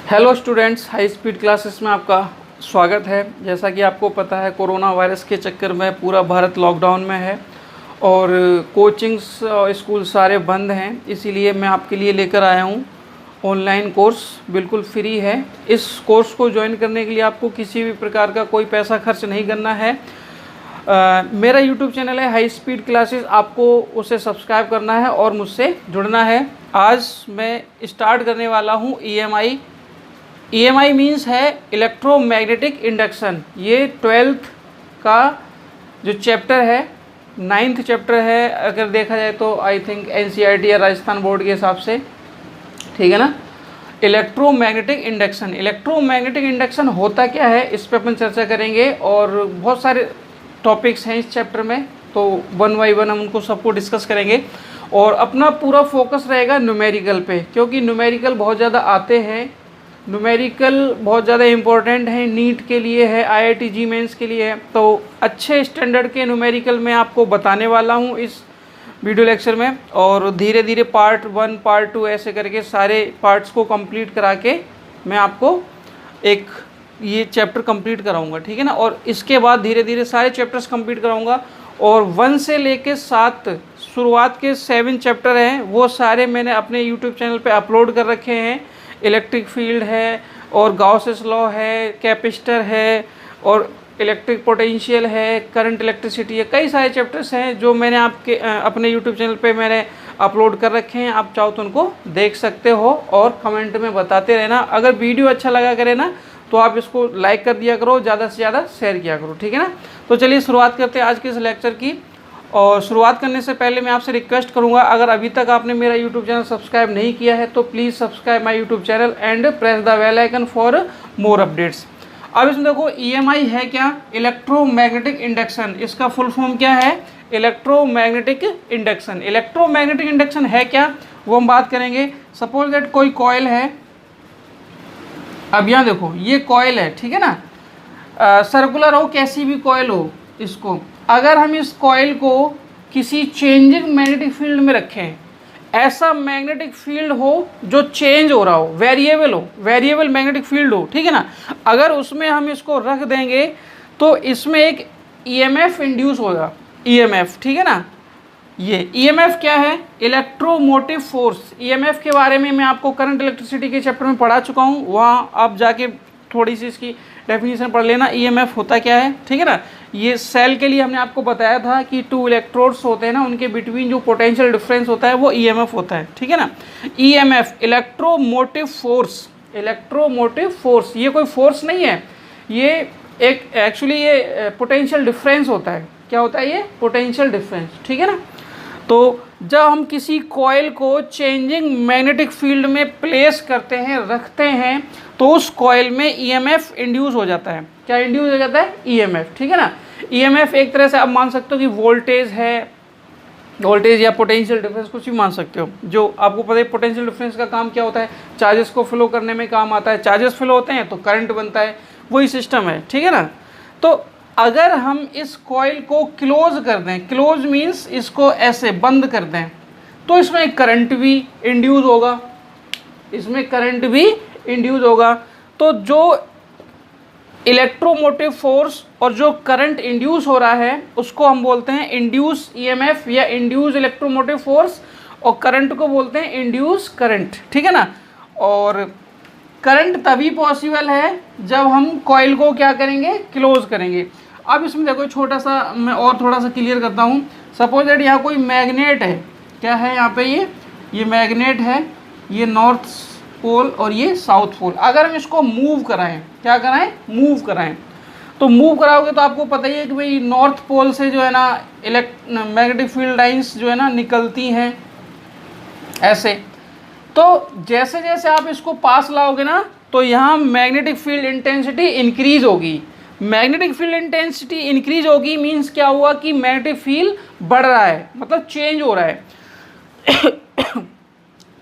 Hello students, high speed classes में आपका स्वागत है। जैसा कि आपको पता है, कोरोना वायरस के चक्कर में पूरा भारत लॉकडाउन में है और कोचिंग्स और स्कूल सारे बंद हैं। इसीलिए मैं आपके लिए लेकर आया हूँ ऑनलाइन कोर्स, बिल्कुल फ्री है। इस कोर्स को ज्वाइन करने के लिए आपको किसी भी प्रकार का कोई पैसा खर्च नहीं करना है। मेरा यूट्यूब चैनल है हाई स्पीड क्लासेस, आपको उसे सब्सक्राइब करना है और मुझसे जुड़ना है। आज मैं स्टार्ट करने वाला हूँ EMI मीन्स है इलेक्ट्रोमैग्नेटिक इंडक्शन। ये 12th का जो चैप्टर है, 9th चैप्टर है अगर देखा जाए तो, आई थिंक NCERT या राजस्थान बोर्ड के हिसाब से, ठीक है ना। इलेक्ट्रोमैग्नेटिक इंडक्शन होता क्या है, इस पर अपन चर्चा करेंगे और बहुत सारे टॉपिक्स हैं इस चैप्टर में, तो वन बाई वन हम उनको सबको डिस्कस करेंगे और अपना पूरा फोकस रहेगा न्यूमेरिकल पे, क्योंकि न्यूमेरिकल बहुत ज़्यादा आते हैं। न्यूमेरिकल बहुत ज़्यादा इम्पोर्टेंट है, नीट के लिए है, IIT जी मेंस के लिए है। तो अच्छे स्टैंडर्ड के न्यूमेरिकल मैं आपको बताने वाला हूँ इस वीडियो लेक्चर में, और धीरे धीरे पार्ट 1 पार्ट 2 ऐसे करके सारे पार्ट्स को कंप्लीट करा के मैं आपको एक ये चैप्टर कंप्लीट कराऊंगा, ठीक है ना। और इसके बाद धीरे धीरे सारे चैप्टर्स कंप्लीट कराऊंगा और 1 से लेके 7 शुरुआत के 7 चैप्टर हैं, वो सारे मैंने अपने यूट्यूब चैनल पे अपलोड कर रखे हैं। इलेक्ट्रिक फील्ड है और गाउसेस लॉ है, कैपेसिटर है और इलेक्ट्रिक पोटेंशियल है, करंट इलेक्ट्रिसिटी है, कई सारे चैप्टर्स हैं जो मैंने आपके अपने यूट्यूब चैनल पे मैंने अपलोड कर रखे हैं। आप चाहो तो उनको देख सकते हो और कमेंट में बताते रहना। अगर वीडियो अच्छा लगा करे ना तो आप इसको लाइक कर दिया करो, ज़्यादा से ज़्यादा शेयर किया करो, ठीक है ना। तो चलिए शुरुआत करते हैं आज के इस लेक्चर की। और शुरुआत करने से पहले मैं आपसे रिक्वेस्ट करूंगा, अगर अभी तक आपने मेरा यूट्यूब चैनल सब्सक्राइब नहीं किया है तो please subscribe my YouTube channel and press the bell icon for more updates. अब इसमें देखो, EMI है क्या, इलेक्ट्रोमैग्नेटिक इंडक्शन। इसका फुल फॉर्म क्या है, इलेक्ट्रोमैग्नेटिक इंडक्शन। इलेक्ट्रोमैग्नेटिक इंडक्शन है क्या, वो हम बात करेंगे। सपोज दैट कोई कॉइल है, अब यहाँ देखो ये कॉइल है, ठीक है ना, सर्कुलर हो, कैसी भी कॉइल हो, इसको अगर हम इस कॉइल को किसी चेंजिंग मैग्नेटिक फील्ड में रखें, ऐसा मैग्नेटिक फील्ड हो जो चेंज हो रहा हो, वेरिएबल मैग्नेटिक फील्ड हो, ठीक है ना, अगर उसमें हम इसको रख देंगे तो इसमें एक EMF इंड्यूस होगा, EMF, ठीक है ना। ये EMF क्या है, इलेक्ट्रोमोटिव फोर्स। EMF के बारे में मैं आपको करंट इलेक्ट्रिसिटी के चैप्टर में पढ़ा चुका हूँ, वहाँ आप जाके थोड़ी सी इसकी डेफिनेशन पढ़ लेना, EMF होता क्या है, ठीक है ना। ये सेल के लिए हमने आपको बताया था कि 2 इलेक्ट्रोड्स होते हैं ना, उनके बिटवीन जो पोटेंशियल डिफरेंस होता है वो EMF होता है, ठीक है ना। EMF इलेक्ट्रोमोटिव फोर्स, ये कोई फोर्स नहीं है, ये एक एक्चुअली ये पोटेंशियल डिफरेंस होता है। क्या होता है ये, पोटेंशियल डिफरेंस, ठीक है ना। तो जब हम किसी कॉइल को चेंजिंग मैग्नेटिक फील्ड में प्लेस करते हैं, रखते हैं, तो उस कॉइल में EMF इंड्यूस हो जाता है। क्या इंड्यूस हो जाता है, EMF, ठीक है ना। EMF एक तरह से आप मान सकते हो कि वोल्टेज है, वोल्टेज या पोटेंशियल डिफरेंस, कुछ भी मान सकते हो। जो आपको पता है पोटेंशियल डिफरेंस का काम क्या होता है, चार्जेस को फ्लो करने में काम आता है। चार्जेस फ्लो होते हैं तो करंट बनता है, वही सिस्टम है, ठीक है ना। तो अगर हम इस कॉइल को क्लोज कर दें, क्लोज मीन्स इसको ऐसे बंद कर दें, तो इसमें करंट भी इंड्यूस होगा, तो जो इलेक्ट्रोमोटिव फोर्स और जो करंट इंड्यूस हो रहा है उसको हम बोलते हैं इंड्यूस EMF या इंड्यूस इलेक्ट्रोमोटिव फोर्स, और करंट को बोलते हैं इंड्यूस करंट, ठीक है ना। और करंट तभी पॉसिबल है जब हम कॉइल को क्या करेंगे, क्लोज करेंगे। अब इसमें देखो छोटा सा मैं और थोड़ा सा क्लियर करता हूँ। सपोज दैट यहाँ कोई मैग्नेट है, क्या है यहाँ पे, ये मैग्नेट है, ये नॉर्थ पोल और ये साउथ पोल। अगर हम इसको मूव कराएं, क्या कराएं, मूव कराएं, तो मूव कराओगे तो आपको पता ही है कि भाई नॉर्थ पोल से जो है ना मैग्नेटिक फील्ड लाइंस जो है ना निकलती हैं ऐसे। तो जैसे जैसे आप इसको पास लाओगे ना, तो यहाँ मैग्नेटिक फील्ड इंटेंसिटी इंक्रीज होगी। मैग्नेटिक फील्ड इंटेंसिटी इंक्रीज होगी मीन्स क्या हुआ कि मैग्नेटिक फील्ड बढ़ रहा है, मतलब चेंज हो रहा है।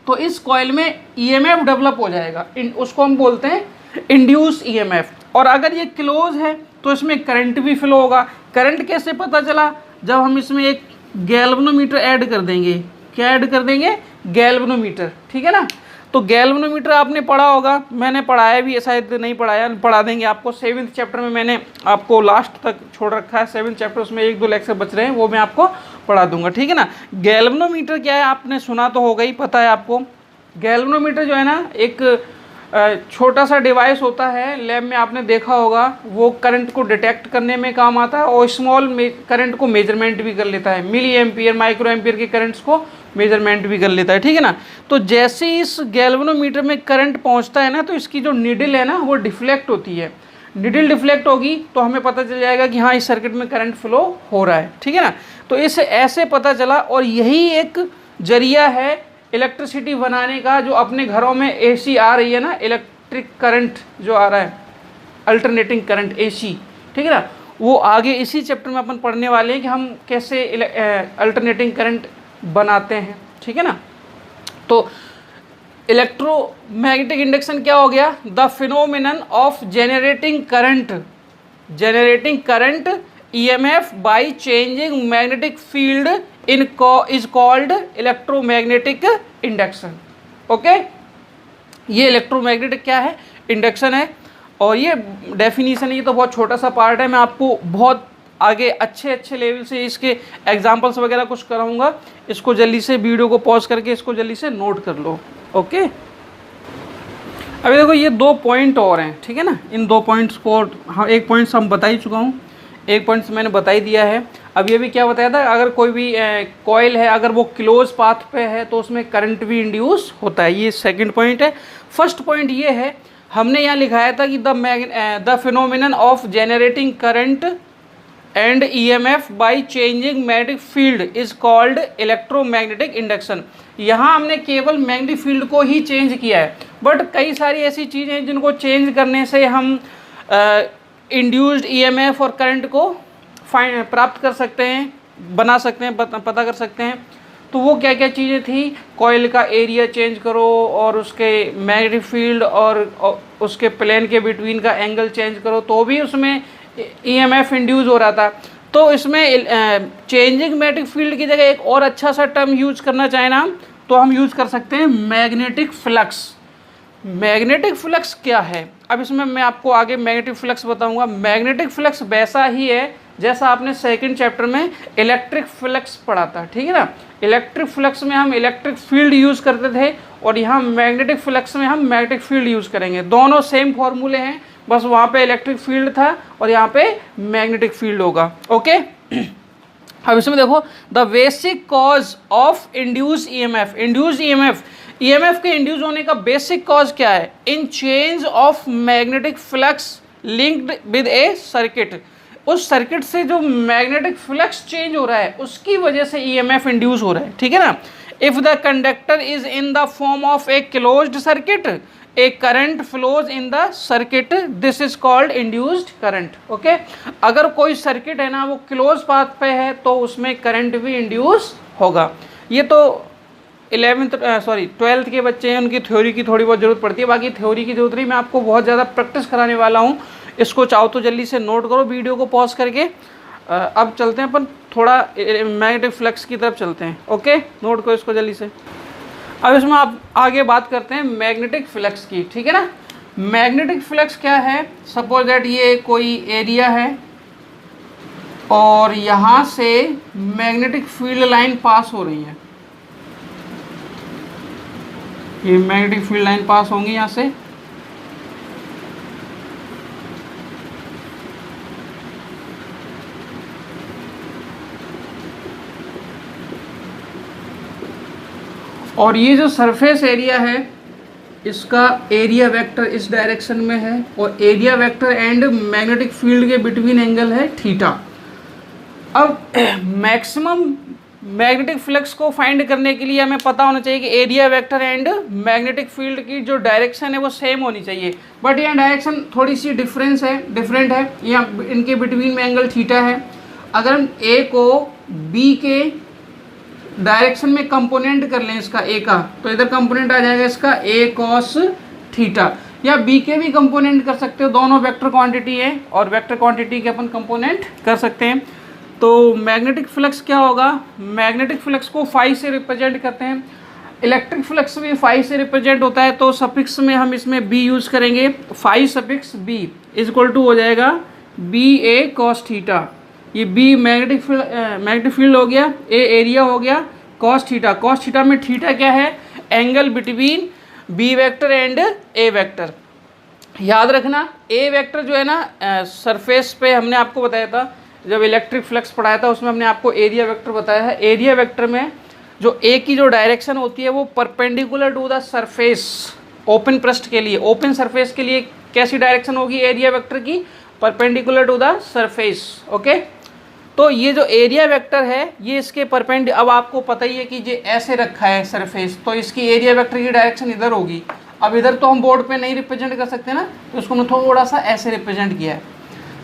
तो इस कॉइल में EMF डेवलप हो जाएगा, उसको हम बोलते हैं इंड्यूस EMF। और अगर ये क्लोज है तो इसमें करंट भी फ्लो होगा। करंट कैसे पता चला, जब हम इसमें एक गैल्वेनोमीटर ऐड कर देंगे। क्या ऐड कर देंगे, गैल्वेनोमीटर, ठीक है ना। तो गैल्वेनोमीटर आपने पढ़ा होगा, मैंने पढ़ाया भी है, शायद नहीं पढ़ाया, पढ़ा देंगे आपको 7th चैप्टर में, मैंने आपको लास्ट तक छोड़ रखा है 7th चैप्टर, उसमें 1-2 लेक्चर बच रहे हैं, वो मैं आपको पढ़ा दूंगा, ठीक है ना। गैल्वेनोमीटर क्या है आपने सुना तो होगा ही, पता है आपको। गैल्वेनोमीटर जो है ना एक छोटा सा डिवाइस होता है, लैब में आपने देखा होगा, वो करंट को डिटेक्ट करने में काम आता है और स्मॉल करंट को मेजरमेंट भी कर लेता है, मिली एम्पियर माइक्रो एम्पियर के करंट्स को मेजरमेंट भी कर लेता है, ठीक है ना। तो जैसे ही इस गैल्वेनोमीटर में करंट पहुंचता है ना, तो इसकी जो नीडल है ना वो डिफ्लेक्ट होती है, नीडल डिफ्लेक्ट होगी तो हमें पता चल जाएगा कि हाँ इस सर्किट में करंट फ्लो हो रहा है, ठीक है ना। तो इसे ऐसे पता चला, और यही एक जरिया है इलेक्ट्रिसिटी बनाने का, जो अपने घरों में एसी आ रही है ना, इलेक्ट्रिक करंट जो आ रहा है, अल्टरनेटिंग करंट एसी, ठीक है ना, वो आगे इसी चैप्टर में अपन पढ़ने वाले हैं कि हम कैसे अल्टरनेटिंग करंट बनाते हैं, ठीक है ना। तो इलेक्ट्रोमैग्नेटिक इंडक्शन क्या हो गया, the phenomenon of generating current EMF by changing magnetic field is called electromagnetic induction. Okay, ये इलेक्ट्रोमैग्नेटिक क्या है, इंडक्शन है। और ये डेफिनीशन, ये तो बहुत छोटा सा पार्ट है, मैं आपको बहुत आगे अच्छे लेवल से इसके एग्जांपल्स वगैरह कुछ कराऊंगा। इसको जल्दी से वीडियो को पॉज करके इसको जल्दी से नोट कर लो। ओके, अभी देखो ये 2 पॉइंट और हैं, ठीक है ना। इन 2 पॉइंट्स को, हाँ एक पॉइंट्स हम बता ही चुका हूँ, एक पॉइंट्स मैंने बता ही दिया है। अब ये भी क्या बताया था, अगर कोई भी कॉइल है, अगर वो क्लोज पाथ पे है तो उसमें करंट भी इंड्यूस होता है, ये सेकंड पॉइंट है। फर्स्ट पॉइंट ये है, हमने यहाँ लिखाया था कि the phenomenon of generating current and EMF by changing magnetic field is called electromagnetic induction. यहाँ हमने केवल मैग्नेटिक फील्ड को ही चेंज किया है, बट कई सारी ऐसी चीज़ें हैं जिनको चेंज करने से हम इंड्यूस्ड EMF और करंट को प्राप्त कर सकते हैं, बना सकते हैं, पता कर सकते हैं। तो वो क्या क्या चीज़ें थी, कॉइल का एरिया चेंज करो और उसके मैग्नेटिक फील्ड और उसके प्लेन के बिटवीन का एंगल चेंज करो, तो भी उसमें EMF इंड्यूस हो रहा था। तो इसमें चेंजिंग मैग्नेटिक फील्ड की जगह एक और अच्छा सा टर्म यूज करना चाहें ना, तो हम यूज कर सकते हैं मैग्नेटिक फ्लक्स। मैग्नेटिक फ्लक्स क्या है, अब इसमें मैं आपको आगे मैग्नेटिक फ्लक्स बताऊंगा। मैग्नेटिक फ्लक्स वैसा ही है जैसा आपने सेकंड चैप्टर में इलेक्ट्रिक फ्लक्स पढ़ा था, ठीक है ना। इलेक्ट्रिक फ्लक्स में हम इलेक्ट्रिक फील्ड यूज़ करते थे, और यहाँ मैग्नेटिक फ्लक्स में हम मैग्नेटिक फील्ड यूज़ करेंगे। दोनों सेम फॉर्मूले हैं, बस वहाँ पे इलेक्ट्रिक फील्ड था और यहाँ पे मैग्नेटिक फील्ड होगा। ओके, अब इसमें देखो, the basic cause of induce EMF, EMF के इंड्यूस होने का बेसिक कॉज क्या है, in change of magnetic flux linked with a circuit. उस सर्किट से जो मैग्नेटिक फ्लक्स चेंज हो रहा है उसकी वजह से EMF इंड्यूस हो रहा है, ठीक है ना। If the conductor is in the form of a closed circuit, A current flows in the circuit, this is called induced current. Okay, अगर कोई सर्किट है ना वो क्लोज पाथ पे है तो उसमें करंट भी इंड्यूस होगा। ये तो 12th के बच्चे हैं, उनकी थ्योरी की थोड़ी बहुत ज़रूरत पड़ती है, बाकी थ्योरी की जरूरत नहीं, मैं आपको बहुत ज़्यादा प्रैक्टिस कराने वाला हूँ। इसको चाहो तो जल्दी से नोट करो, वीडियो को पॉज करके। अब चलते हैं अपन थोड़ा मैग्नेटिक फ्लक्स की तरफ चलते हैं। ओके, नोट करो इसको जल्दी से। अब इसमें आप आगे बात करते हैं मैग्नेटिक फ्लक्स की, ठीक है ना। मैग्नेटिक फ्लक्स क्या है, सपोज दैट ये कोई एरिया है और यहाँ से मैग्नेटिक फील्ड लाइन पास हो रही है, ये मैग्नेटिक फील्ड लाइन पास होंगी यहाँ से, और ये जो सरफेस एरिया है इसका एरिया वेक्टर इस डायरेक्शन में है, और area vector and magnetic field के बिटवीन एंगल है थीटा। अब मैक्सिमम मैग्नेटिक फ्लक्स को फाइंड करने के लिए हमें पता होना चाहिए कि area vector and magnetic field की जो डायरेक्शन है वो सेम होनी चाहिए, बट यहाँ डायरेक्शन थोड़ी सी डिफरेंट है। यहाँ इनके बिटवीन में एंगल थीटा है। अगर हम ए को बी के डायरेक्शन में कंपोनेंट कर लें इसका ए का, तो इधर कंपोनेंट आ जाएगा इसका ए कॉस थीटा, या बी के भी कंपोनेंट कर सकते हो, दोनों वेक्टर क्वांटिटी है और वेक्टर क्वांटिटी के अपन कंपोनेंट कर सकते हैं। तो मैग्नेटिक फ्लक्स क्या होगा, मैग्नेटिक फ्लक्स को फाई से रिप्रेजेंट करते हैं। इलेक्ट्रिक फ्लक्स भी फाई से रिप्रेजेंट होता है, तो सफिक्स में हम इसमें बी यूज़ करेंगे। Phi suffix B is equal to हो जाएगा बी ए कॉस थीटा। ये बी मैग्नेटिक फील्ड हो गया, ए एरिया हो गया, कॉस थीटा। कॉस थीटा में थीटा क्या है? Angle between B vector and A vector. याद रखना ए वेक्टर जो है ना सरफेस पे हमने आपको बताया था जब इलेक्ट्रिक फ्लक्स पढ़ाया था, उसमें हमने आपको एरिया वेक्टर बताया है। एरिया वेक्टर में जो ए की जो डायरेक्शन होती है वो perpendicular to the surface. Open पृष्ठ के लिए, ओपन सरफेस के लिए कैसी डायरेक्शन होगी एरिया वेक्टर की? Perpendicular to the surface. Okay, तो ये जो एरिया वेक्टर है ये इसके अब आपको पता ही है कि ये ऐसे रखा है सरफेस, तो इसकी एरिया वेक्टर की डायरेक्शन इधर होगी। अब इधर तो हम बोर्ड पे नहीं रिप्रेजेंट कर सकते ना, तो इसको हमने थोड़ा सा ऐसे रिप्रेजेंट किया है।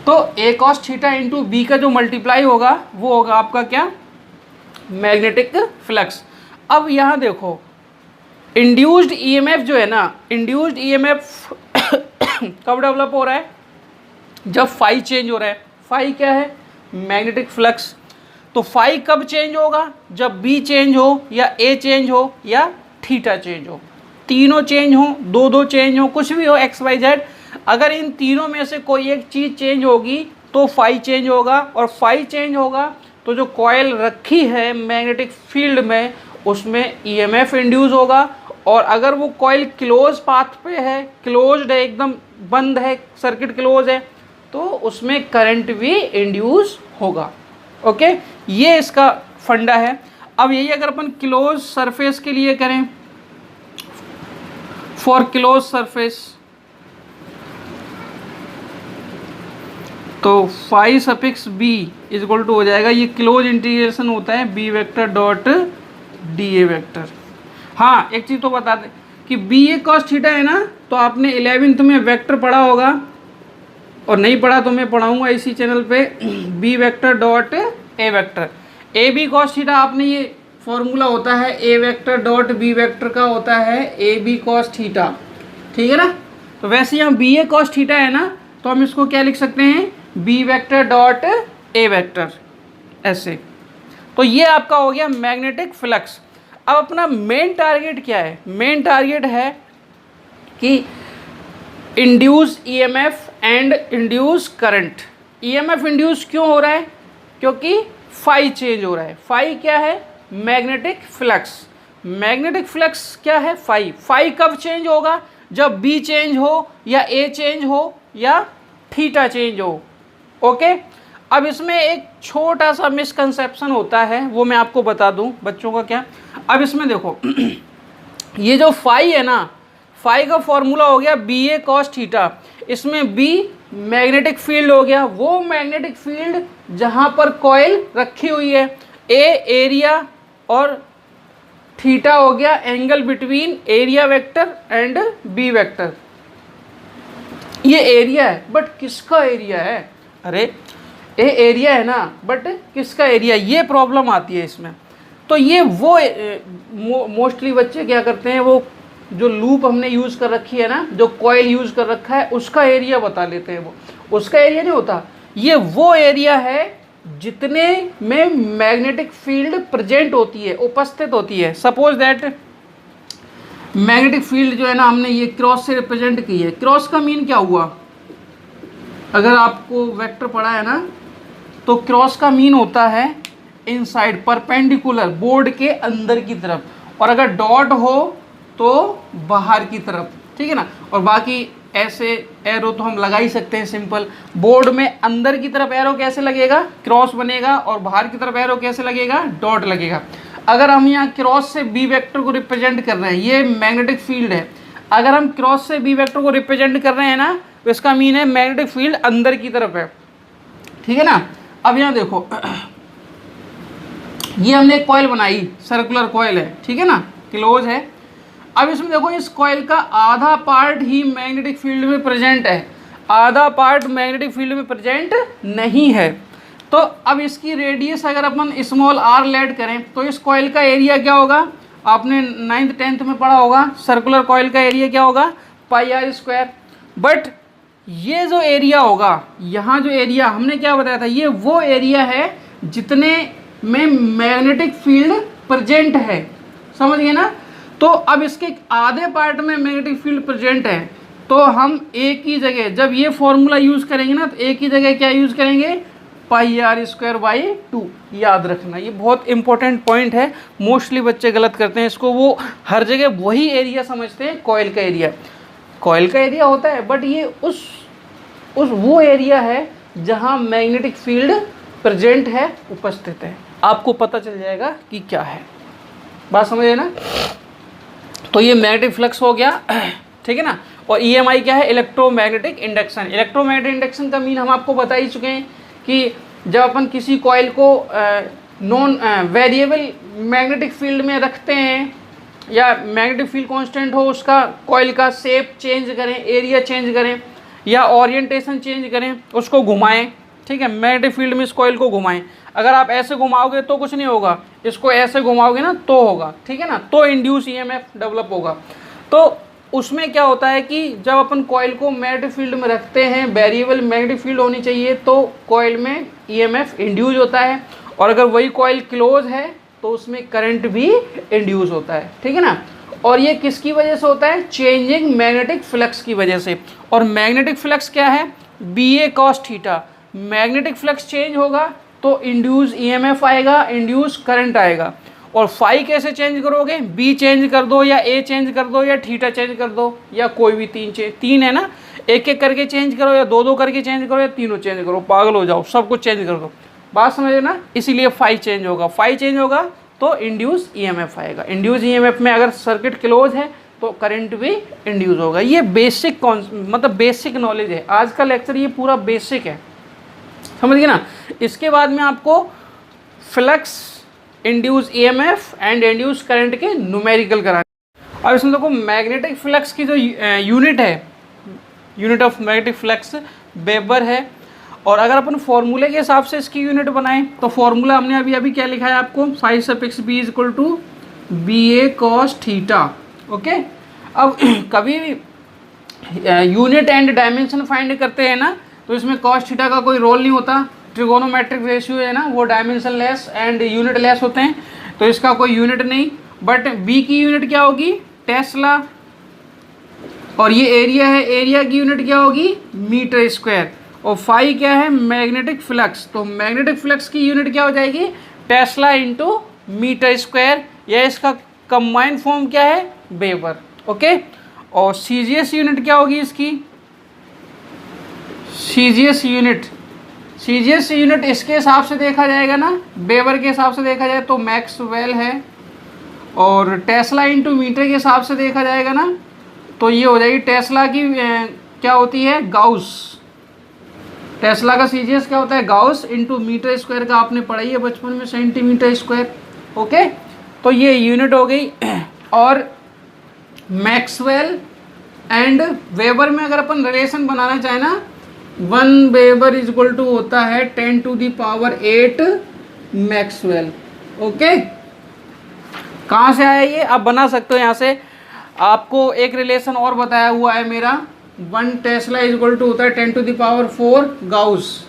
तो ए कॉस थीटा इंटू बी का जो मल्टीप्लाई होगा वो होगा आपका क्या? Magnetic flux. अब यहाँ देखो इंड्यूस्ड ईएमएफ जो है ना, इंड्यूस्ड ईएमएफ कब डेवलप हो रहा है? जब फाई चेंज हो रहा है। फाई क्या है? Magnetic flux. तो फाई कब चेंज होगा? जब बी चेंज हो या ए चेंज हो या थीटा चेंज हो। तीनों चेंज हो, दो चेंज हो, कुछ भी हो एक्स वाई जेड, अगर इन तीनों में से कोई एक चीज़ चेंज होगी तो फाई चेंज होगा। और फाई चेंज होगा तो जो कॉइल रखी है मैग्नेटिक फील्ड में उसमें ईएमएफ इंड्यूस होगा। और अगर वो कॉइल क्लोज पाथ पे है, क्लोज्ड है, एकदम बंद है, सर्किट क्लोज है, तो उसमें करंट भी इंड्यूस होगा। ओके, ये इसका फंडा है। अब यही अगर अपन क्लोज सरफेस के लिए करें, फॉर क्लोज सरफेस, तो phi suffix B is equal to हो जाएगा, ये क्लोज इंटीग्रेशन होता है B vector dot d A vector. हाँ, एक चीज़ तो बता दें कि बी ए कॉस थीटा है ना, तो आपने 11th में वेक्टर पढ़ा होगा, और नहीं पढ़ा तो मैं पढ़ाऊँगा इसी चैनल पे, B vector dot A vector. A B cos theta आपने ये फॉर्मूला होता है A vector dot B vector का होता है ए बी कॉस थीटा, ठीक है ना। तो वैसे यहाँ बी ए कॉस थीटा है ना, तो हम इसको क्या लिख सकते हैं? B vector dot A vector, ऐसे। तो ये आपका हो गया मैग्नेटिक फ्लक्स। अब अपना मेन टारगेट क्या है? मेन टारगेट है कि induce EMF and induce current. EMF induce क्यों हो रहा है? क्योंकि फाई चेंज हो रहा है। फाई क्या है? Magnetic flux. मैग्नेटिक फ्लक्स क्या है? फाई। फाई कब चेंज होगा? जब बी चेंज हो या ए चेंज हो या थीटा चेंज हो। ओके, अब इसमें एक छोटा सा मिसकंसेप्शन होता है, वो मैं आपको बता दूं बच्चों का क्या। अब इसमें देखो ये जो फाई है ना, फाई का फॉर्मूला हो गया बी ए कॉस थीटा। इसमें बी मैग्नेटिक फील्ड हो गया, वो मैग्नेटिक फील्ड जहां पर कॉइल रखी हुई है। ए एरिया और थीटा हो गया angle between area vector and B vector. ये एरिया है, बट किसका एरिया है? अरे ए एरिया है ना, बट किसका एरिया? ये प्रॉब्लम आती है इसमें। तो ये वो मोस्टली बच्चे क्या करते हैं, वो जो लूप हमने यूज़ कर रखी है ना, जो कॉइल यूज़ कर रखा है, उसका एरिया बता लेते हैं। वो उसका एरिया नहीं होता, ये वो एरिया है जितने में मैग्नेटिक फील्ड प्रेजेंट होती है, उपस्थित होती है। सपोज दैट मैग्नेटिक फील्ड जो है ना, हमने ये क्रॉस से रिप्रेजेंट की है। क्रॉस का मीन क्या हुआ? अगर आपको वेक्टर पढ़ा है ना, तो क्रॉस का मीन होता है इनसाइड, परपेंडिकुलर, बोर्ड के अंदर की तरफ, और अगर डॉट हो तो बाहर की तरफ, ठीक है ना। और बाकी ऐसे एरो तो हम लगा ही सकते हैं सिंपल। बोर्ड में अंदर की तरफ एरो कैसे लगेगा? क्रॉस बनेगा, और बाहर की तरफ एरो कैसे लगेगा? डॉट लगेगा। अगर हम यहाँ क्रॉस से बी वेक्टर को रिप्रेजेंट कर रहे हैं, ये मैग्नेटिक फील्ड है, अगर हम क्रॉस से बी वेक्टर को रिप्रेजेंट कर रहे हैं ना, तो इसका मीन है मैग्नेटिक फील्ड अंदर की तरफ है, ठीक है ना। अब यहाँ देखो ये हमने एक कॉइल बनाई, सर्कुलर कॉइल है, ठीक है ना, क्लोज है। अब इसमें देखो इस कॉइल का आधा पार्ट ही मैग्नेटिक फील्ड में प्रेजेंट है, आधा पार्ट मैग्नेटिक फील्ड में प्रेजेंट नहीं है। तो अब इसकी रेडियस अगर अपन स्मॉल आर लेड करें तो इस कॉइल का एरिया क्या होगा? आपने 9th 10th में पढ़ा होगा, सर्कुलर कॉइल का एरिया क्या होगा? पाई आर स्क्वायर। बट ये जो एरिया होगा, यहाँ जो एरिया हमने क्या बताया था, ये वो एरिया है जितने में मैग्नेटिक फील्ड प्रेजेंट है, समझ गए ना। तो अब इसके आधे पार्ट में मैग्नेटिक फील्ड प्रेजेंट है, तो हम एक ही जगह जब ये फॉर्मूला यूज़ करेंगे ना, तो एक ही जगह क्या यूज़ करेंगे, पाई आर स्क्वायर बाई 2। याद रखना, ये बहुत इंपॉर्टेंट पॉइंट है, मोस्टली बच्चे गलत करते हैं इसको, वो हर जगह वही एरिया समझते हैं कॉइल का एरिया। कॉइल का एरिया होता है, बट ये उस वो एरिया है जहाँ मैग्नेटिक फील्ड प्रेजेंट है, उपस्थित है। आपको पता चल जाएगा कि क्या है, बात समझे ना। तो ये मैग्नेटिक फ्लक्स हो गया, ठीक है ना। और EMI क्या है, इलेक्ट्रोमैग्नेटिक इंडक्शन। इलेक्ट्रोमैग्नेटिक इंडक्शन का मीन हम आपको बता ही चुके हैं कि जब अपन किसी कॉइल को नॉन वेरिएबल मैग्नेटिक फील्ड में रखते हैं, या मैग्नेटिक फील्ड कांस्टेंट हो, उसका कॉइल का शेप चेंज करें, एरिया चेंज करें, या ओरिएंटेशन चेंज करें, उसको घुमाएं, ठीक है, मैग्नेटिक फील्ड में इस कॉइल को घुमाएं। अगर आप ऐसे घुमाओगे तो कुछ नहीं होगा, इसको ऐसे घुमाओगे ना तो होगा, ठीक है ना, तो इंड्यूस EMF डेवलप होगा। तो उसमें क्या होता है कि जब अपन कॉइल को मैग्नेटिक फील्ड में रखते हैं, वेरिएबल मैग्नेटिक फील्ड होनी चाहिए, तो कॉइल में EMF इंड्यूस होता है, और अगर वही कॉइल क्लोज है तो उसमें करंट भी इंड्यूस होता है, ठीक है ना। और ये किसकी वजह से होता है, चेंजिंग मैग्नेटिक फ्लक्स की वजह से। और मैग्नेटिक फ्लक्स क्या है, BA cos theta. Magnetic flux change होगा तो इंड्यूस EMF आएगा, इंड्यूस करंट आएगा। और फाई कैसे चेंज करोगे, B चेंज कर दो, या A चेंज कर दो, या थीटा चेंज कर दो, या कोई भी तीन है ना, एक एक करके चेंज करो, या दो करके चेंज करो, या तीनों चेंज करो, पागल हो जाओ, सब कुछ चेंज कर दो, बात समझे ना। इसीलिए फाई चेंज होगा, फाई चेंज होगा तो इंड्यूस EMF आएगा। इंड्यूस EMF में अगर सर्किट क्लोज है तो करंट भी इंड्यूस होगा। ये बेसिक मतलब बेसिक नॉलेज है, आज का लेक्चर ये पूरा बेसिक है, समझ गए ना। इसके बाद में आपको flux, induce EMF and induce current के न्यूमेरिकल कराने। अब इसमें देखो मैग्नेटिक फ्लक्स की जो यूनिट है, unit of magnetic flux weber है। और अगर अपन फॉर्मूले के हिसाब से इसकी यूनिट बनाएं तो फॉर्मूला हमने अभी क्या लिखा है आपको, 5/b = BA cos theta. Okay, अब कभी यूनिट एंड डायमेंशन फाइंड करते हैं ना, तो इसमें cos थीटा का कोई रोल नहीं होता। ट्रिगोनोमेट्रिक रेशियो है ना, वो dimension less and unit less होते हैं, तो इसका कोई यूनिट नहीं। बट B की यूनिट क्या होगी, टेस्ला। और ये एरिया है, एरिया की यूनिट क्या होगी, मीटर स्क्वायर। और फाई क्या है, मैग्नेटिक फ्लक्स, तो मैग्नेटिक फ्लक्स की यूनिट क्या हो जाएगी, टेस्ला इंटू मीटर स्क्वायर, या इसका कंबाइंड फॉर्म क्या है, वेबर। ओके, और CGS यूनिट क्या होगी इसकी, CGS यूनिट इसके हिसाब से देखा जाएगा ना, वेबर के हिसाब से देखा जाए तो मैक्सवेल है, और टेस्ला इंटू मीटर के हिसाब से देखा जाएगा ना तो ये हो जाएगी, टेस्ला की क्या होती है, गाउस। टेस्ला का CGS क्या होता है, गाउस इंटू मीटर स्क्वायर का आपने पढ़ाई है बचपन में, सेंटीमीटर स्क्वायर। ओके, तो ये यूनिट हो गई। और मैक्सवेल एंड वेबर में अगर अपन रिलेशन बनाना चाहें ना, 1 वेबर = होता है 10⁸ मैक्सवेल। ओके, कहाँ से आया ये, आप बना सकते हो यहाँ से। आपको एक रिलेशन और बताया हुआ है मेरा, 1 टेस्ला = होता है 10⁴ गाउस।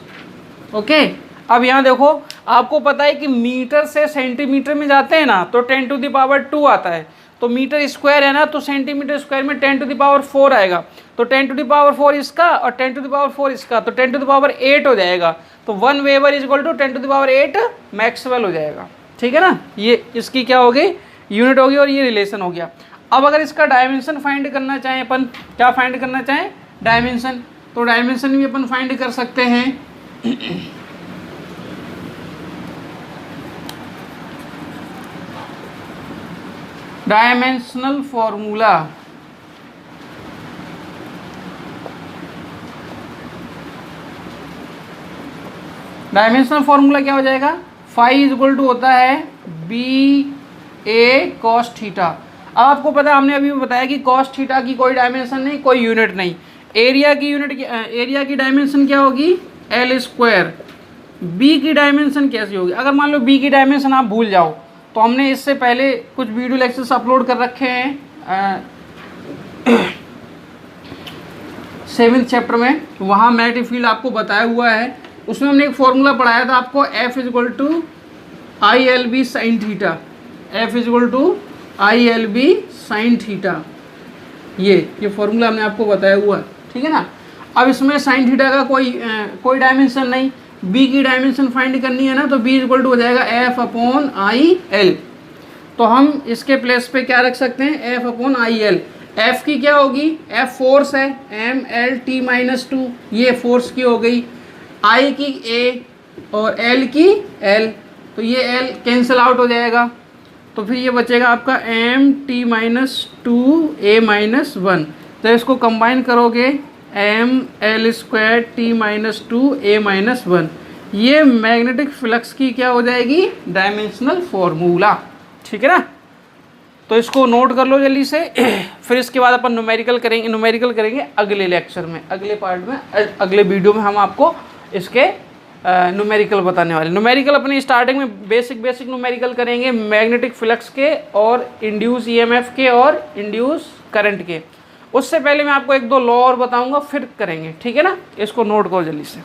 ओके, अब यहाँ देखो, आपको पता है कि मीटर से सेंटीमीटर में जाते हैं ना तो 10⁻² आता है, तो मीटर स्क्वायर है ना, तो सेंटीमीटर स्क्वायर में 10⁴ आएगा, तो 10⁴ इसका और 10⁴ इसका, तो 10⁸ हो जाएगा। तो 1 वेबर = 10⁸ मैक्सवेल हो जाएगा, ठीक है ना। ये इसकी क्या हो गई, यूनिट होगी, और ये रिलेशन हो गया। अब अगर इसका डायमेंशन फाइंड करना चाहें अपन, क्या फाइंड करना चाहें, डायमेंशन, तो डायमेंशन भी अपन फाइंड कर सकते हैं। डायमेंशनल फॉर्मूला, डायमेंशनल फॉर्मूला क्या हो जाएगा, फाई = होता है BA cos थीटा। अब आपको पता है, हमने अभी बताया कि cos थीटा की कोई डायमेंशन नहीं, कोई यूनिट नहीं। एरिया की यूनिट, एरिया की डायमेंशन क्या होगी, L²। B की डायमेंशन कैसी होगी, अगर मान लो B की डायमेंशन आप भूल जाओ, तो हमने इससे पहले कुछ वीडियो लेक्चर्स अपलोड कर रखे हैं 7th चैप्टर में, वहाँ मैग्नेटिक फील्ड आपको बताया हुआ है। उसमें हमने एक फॉर्मूला पढ़ाया था आपको, F = ILB sin theta, F = ILB sine theta, ये फॉर्मूला हमने आपको बताया हुआ है, ठीक है ना। अब इसमें साइन थीटा का कोई डायमेंशन नहीं, b की डायमेंशन फाइंड करनी है ना, तो b इक्वल टू हो जाएगा F/IL। तो हम इसके प्लेस पे क्या रख सकते हैं, F/IL। F की क्या होगी, F फोर्स है, MLT-2, ये फोर्स की हो गई, I की A और L की L, तो ये L कैंसिल आउट हो जाएगा, तो फिर ये बचेगा आपका MT-2 A-1। तो इसको कंबाइन करोगे ML² T-2 A-1, ये मैग्नेटिक फ्लक्स की क्या हो जाएगी, डायमेंशनल फॉर्मूला, ठीक है ना। तो इसको नोट कर लो जल्दी से। फिर इसके बाद अपन न्यूमेरिकल करेंगे अगले लेक्चर में, अगले पार्ट में, अगले वीडियो में हम आपको इसके न्यूमेरिकल बताने वाले। न्यूमेरिकल अपनी स्टार्टिंग में बेसिक न्यूमेरिकल करेंगे मैग्नेटिक फ्लक्स के और इंड्यूस EMF के और इंड्यूस करंट के। उससे पहले मैं आपको 1-2 लॉ और बताऊंगा, फिर करेंगे, ठीक है ना। इसको नोट करो जल्दी से।